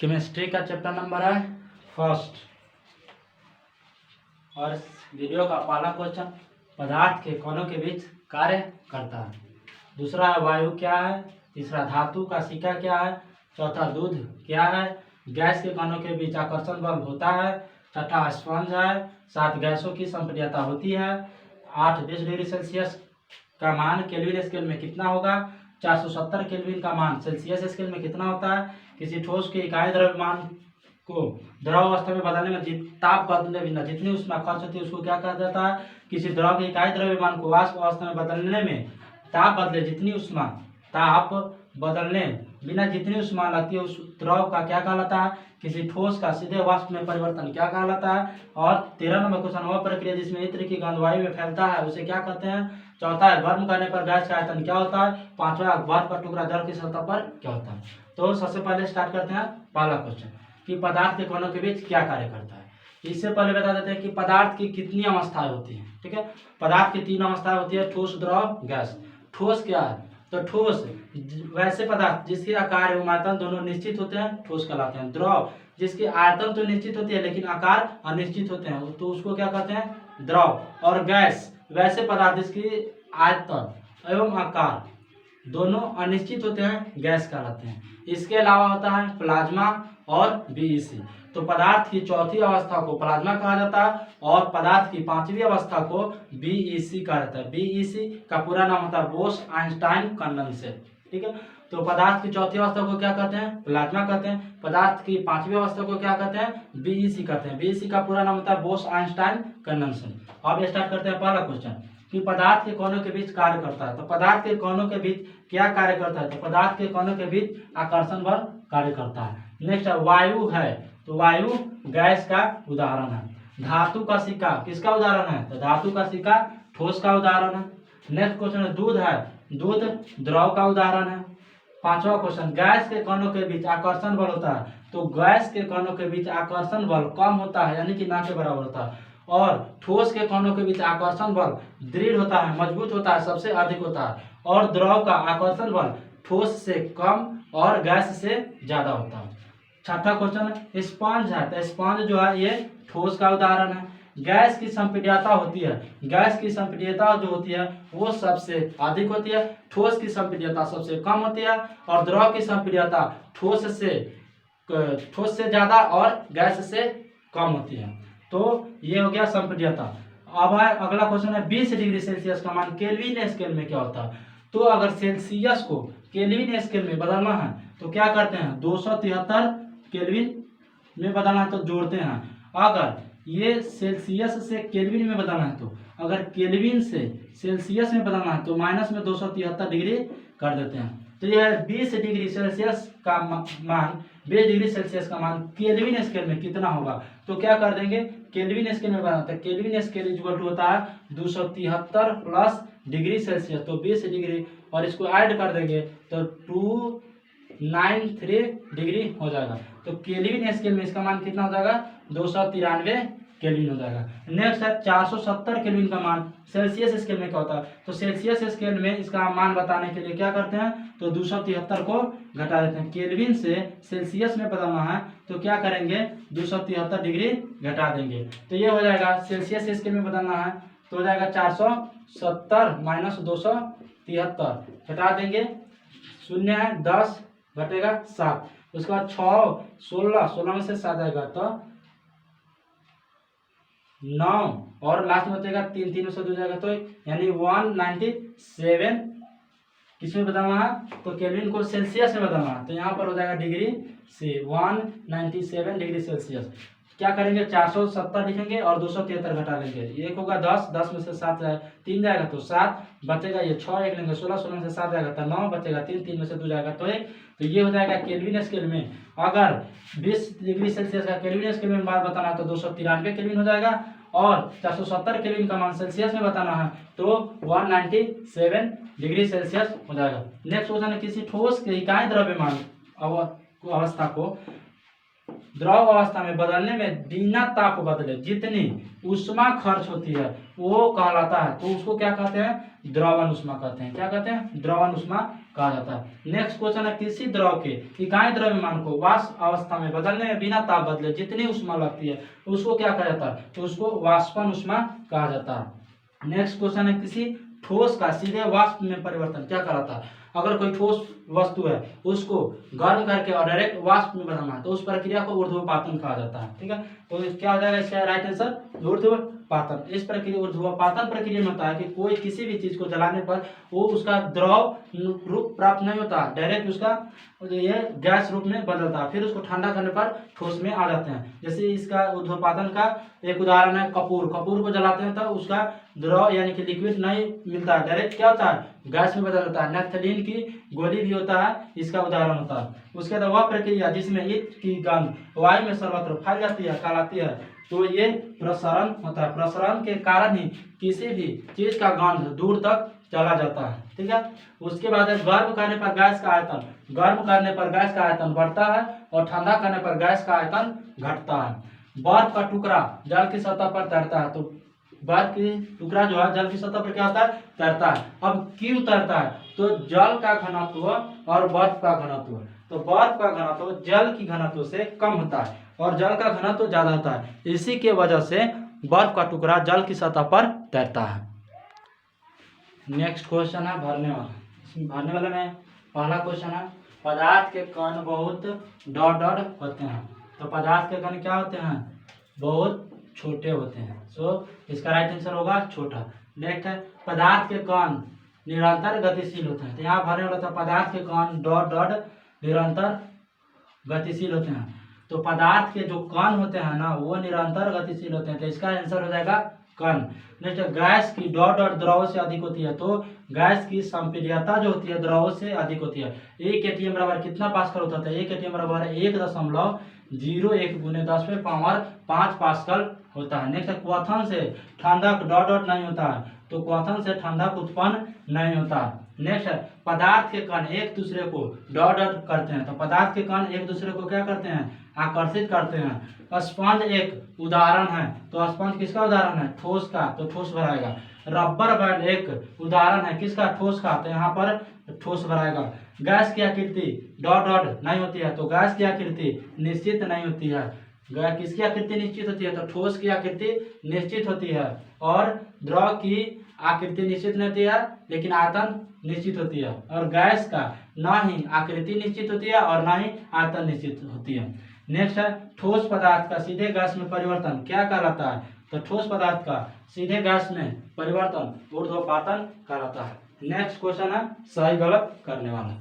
Chemistry का chapter number है first और इस वीडियो का पहला क्वेश्चन पदार्थ के कणों के बीच कार्य करता है। दूसरा है वायु क्या है। तीसरा धातु का सिक्का क्या है। चौथा दूध क्या है। गैस के कणों के बीच आकर्षण बल होता है। छठा स्पंज है। 7 गैसों की संपीड्यता होती है। 8 20 डिग्री सेल्सियस का मान केल्विन स्केल में कितना होगा। 470 केल्विन का मान सेल्सियस स्केल में कितना होता है। किसी ठोस के इकाई द्रव्यमान को द्रव अवस्था में बदलने में ताप बदले बिना जितनी ऊष्मा खर्च होती है उसको क्या कहा जाता है। किसी द्रव के इकाई द्रव्यमान को वाष्प अवस्था में बदलने में ताप बदले जितनी ऊष्मा ताप बदलने बिना जितनी ऊष्मा लगती है उस द्रव का क्या कहलाता है। किसी ठोस का सीधे वाष्प में परिवर्तन क्या कहलाता है। और 13 नंबर क्वेश्चन वह प्रक्रिया जिसमें इत्र की गंध वायु में फैलता है उसे क्या कहते हैं। चौथा है गर्म करने पर गैस का आयतन क्या होता है। पांचवा बर्फ का टुकड़ा जल की सतह पर क्या होता है। तो सबसे पहले स्टार्ट करते हैं पहला क्वेश्चन कि पदार्थ के कणों के बीच क्या कार्य करता है। इससे पहले बता देते हैं कि पदार्थ की कितनी अवस्थाएं होती हैं। ठीक है, पदार्थ की 3 अवस्थाएं होती है, ठोस द्रव गैस। ठोस क्या है तो ठोस वैसे पदार्थ जिसके आकार एवं आयतन दोनों निश्चित होते हैं ठोस कहलाते हैं। द्रव जिसकी आयतन तो निश्चित होती है लेकिन आकार अनिश्चित होते हैं तो उसको क्या कहते हैं द्रव। और गैस वैसे पदार्थ जिसकी आयतन एवं आकार दोनों अनिश्चित होते हैं गैस कहलाते हैं। इसके अलावा होता है प्लाज्मा और बीईसी। तो पदार्थ की चौथी अवस्था को प्लाज्मा कहा जाता है और पदार्थ की 5वीं अवस्था को बीईसी कहा जाता है। बीईसी का पूरा नाम होता है बोस आइंस्टाइन कंडेंसेट। ठीक है, तो पदार्थ की चौथी अवस्था को क्या कहते हैं प्लाज्मा कहते हैं। पदार्थ की 5वीं अवस्था को क्या कहते हैं बीईसी कहते हैं। बीईसी का पूरा नाम होता है बोस आइंस्टाइन कंडेंसेट। अब स्टार्ट करते हैं पहला क्वेश्चन कि पदार्थ के कणों के बीच कार्य करता है। तो पदार्थ के कणों के बीच क्या कार्य करता है तो पदार्थ के कणों के बीच आकर्षण बल कार्य करता है। नेक्स्ट वायु है तो वायु गैस का उदाहरण है। धातु का सिक्का किसका उदाहरण है तो धातु का सिक्का ठोस का उदाहरण है। नेक्स्ट क्वेश्चन है दूध है, दूध द्रव का उदाहरण है। पांचवा क्वेश्चन गैस के कणों के बीच आकर्षण बल होता है तो गैस के कणों के बीच आकर्षण बल कम होता है यानी कि ना के बराबर होता है। और ठोस के कणों के बीच आकर्षण बल दृढ़ होता है मजबूत होता है सबसे अधिक होता है। और द्रव का आकर्षण बल ठोस से कम और गैस से ज्यादा होता है। छठा क्वेश्चन स्पंज है तो स्पंज जो है ये ठोस का उदाहरण है। गैस की संपीड्यता होती है, गैस की संपीड्यता जो होती है वो सबसे अधिक होती है, ठोस की संपीड्यता सबसे कम होती है। और द्रव की संपीड्यता ठोस से ज्यादा और गैस से कम होती है। तो ये हो गया संपीड्यता। अब है अगला क्वेश्चन है 20 डिग्री सेल्सियस का मान केल्विन स्केल में क्या होता है। तो अगर सेल्सियस को केल्विन स्केल में बदलना है तो क्या करते हैं 273 केल्विन में बदलना है तो जोड़ते हैं। अगर ये सेल्सियस से केल्विन में बदलना है तो अगर केल्विन से सेल्सियस में बदलना है तो माइनस में 273 डिग्री कर देते हैं। तो यह है 20 डिग्री सेल्सियस का मान 20 डिग्री सेल्सियस का मान केल्विन स्केल में कितना होगा। तो क्या कर देंगे केल्विन स्केल में बनाते हैं। केल्विन स्केल इक्वल टू होता है 273 प्लस डिग्री सेल्सियस तो 20 डिग्री और इसको ऐड कर देंगे तो 293 डिग्री हो जाएगा। तो केल्विन स्केल में इसका मान कितना हो जाएगा 293 केल्विन हो जाएगा। नेक्स्ट है 470 केल्विन का मान सेल्सियस स्केल में क्या होता है। तो सेल्सियस स्केल में इसका मान बताने के लिए क्या करते हैं तो 273 को घटा देते हैं। केल्विन से सेल्सियस में बदलना है तो क्या करेंगे 273 डिग्री घटा देंगे। तो ये हो जाएगा सेल्सियस स्केल में बदलना है तो हो जाएगा 470 माइनस 273 घटा देंगे। शून्य है 10 घटेगा 7 उसके बाद 6 16 में से 7 आएगा तो 9 और लास्ट में बचेगा 3 3 में से 2 जाएगा तो यानी 197 किसमें बदलना है तो केल्विन को सेल्सियस में बदलना है तो यहाँ पर हो जाएगा डिग्री से 197 डिग्री सेल्सियस। क्या करेंगे 470 लिखेंगे और 273 घटा लेंगे। एक होगा 10 10 में से 7 जाएगा 3 जाएगा तो 7 बचेगा ये 6 एक लेंगे 16 में से 7 जाएगा तो 9 बचेगा 3 3 में से 2 जाएगा तो 1। तो ये हो जाएगा केल्विन स्केल में अगर 20 डिग्री सेल्सियस का केल्विन स्केल में मान बताना है तो 293 केल्विन हो जाएगा और 470 केल्विन का मान सेल्सियस में बताना है तो 197 डिग्री सेल्सियस हो जाएगा। नेक्स्ट क्वेश्चन है किसी ठोस के इकाई द्रव्यमान अवस्था को द्रव अवस्था में बदलने में बिना ताप बदले जितनी ऊष्मा खर्च होती है वो कहलाता है, तो उसको क्या कहते हैं? द्रवण ऊष्मा कहते हैं। क्या कहते हैं? द्रवण ऊष्मा कहा जाता है। नेक्स्ट क्वेश्चन है, किसी द्रव के इकाई द्रव्यमान को वाष्प अवस्था में बदलने में बिना ताप बदले जितनी ऊष्मा लगती है उसको क्या कहा जाता है? तो उसको वाष्पन ऊष्मा कहा जाता है। नेक्स्ट क्वेश्चन है, किसी ठोस का सीधे वाष्प में परिवर्तन क्या कहलाता है? अगर कोई ठोस वस्तु है उसको गर्म करके और डायरेक्ट वाष्प में बदलना है तो उस प्रक्रिया को ऊर्ध्वपातन कहा जाता है। ठीक है, तो क्या हो जाएगा इसका राइट आंसर? ऊर्ध्वपातन। इस प्रक्रिया ऊर्ध्वपातन प्रक्रिया में होता है कि कोई किसी भी चीज को जलाने पर वो उसका द्रव रूप प्राप्त नहीं होता, डायरेक्ट उसका ये गैस रूप में बदलता है, फिर उसको ठंडा करने पर ठोस में आ जाते हैं। जैसे इसका ऊर्ध्वपातन का एक उदाहरण है कपूर। कपूर को जलाते हैं तो उसका द्रव यानी कि लिक्विड नहीं मिलता है, डायरेक्ट क्या होता है? गैस में बदल जाता है। नैफ्थलीन की गोली भी होता है, इसका उदाहरण होता है। उसके बाद वह प्रक्रिया जिसमें ईंट की गंध वायु में सर्वत्र फैल जाती है कहलाती है, तो ये प्रसरण होता है। प्रसरण के कारण ही किसी भी चीज का गंध दूर तक चला जाता है। ठीक है, उसके बाद गर्म करने पर गैस का आयतन, गर्म करने पर गैस का आयतन बढ़ता है और ठंडा करने पर गैस का आयतन घटता है। बर्फ का टुकड़ा जल की सतह पर तैरता है, तो बर्फ की टुकड़ा जो है जल की सतह पर क्या होता है? तैरता है। अब क्यों तैरता है? तो जल का घनत्व और बर्फ का घनत्व, तो बर्फ का घनत्व जल की घनत्व से कम होता है और जल का घनत्व ज्यादा होता है, इसी के वजह से बर्फ का टुकड़ा जल की सतह पर तैरता है। नेक्स्ट क्वेश्चन है भरने वाला। इसमें भरने वाले में पहला क्वेश्चन है, पदार्थ के कण बहुत डॉट डॉट होते हैं, तो पदार्थ के कण क्या होते हैं? बहुत छोटे होते हैं। सो इसका राइट आंसर होगा छोटा। नेक्स्ट है, पदार्थ के कण निरंतर गतिशील होते हैं, तो यहाँ भरने वाला था पदार्थ के कण डॉट डॉट निरंतर गतिशील होते हैं। तो पदार्थ के जो कण होते हैं ना वो निरंतर गतिशील होते हैं, तो इसका आंसर हो जाएगा कण। नेक्स्ट, गैस की डॉट डॉट द्रव से अधिक होती है, तो गैस की संपीड्यता जो होती है द्रव से अधिक होती है। 1 atm बराबर कितना पास्कल होता है? 1 atm बराबर 1.01 गुने 10⁵ पास्कल होता है। नेक्स्ट, क्वथन से ठंडक डॉट डॉट नहीं होता है, तो क्वथन से ठंडक उत्पन्न नहीं होता। नेक्स्ट, पदार्थ के कण एक दूसरे को डॉट डॉट करते हैं, तो पदार्थ के कण एक दूसरे को क्या करते हैं? आकर्षित करते हैं। स्पंज एक उदाहरण है, तो स्पंज किसका उदाहरण है? ठोस का, तो ठोस भराएगा। रबर बैंड एक उदाहरण है किसका? ठोस का, तो यहाँ पर ठोस भराएगा। गैस की आकृति डॉट डॉट नहीं होती है, तो गैस की आकृति निश्चित नहीं होती है। किसकी आकृति निश्चित होती है? तो ठोस की आकृति निश्चित होती है और द्रव की आकृति निश्चित नहीं होती है लेकिन आयतन निश्चित होती है। और गैस का ना ही आकृति निश्चित होती है और ना ही आयतन निश्चित होती है। नेक्स्ट है, ठोस पदार्थ का सीधे गैस में परिवर्तन क्या कहलाता है? तो ठोस पदार्थ का सीधे गैस में परिवर्तन ऊर्ध्वपातन कहलाता है। नेक्स्ट क्वेश्चन है सही गलत करने वाला।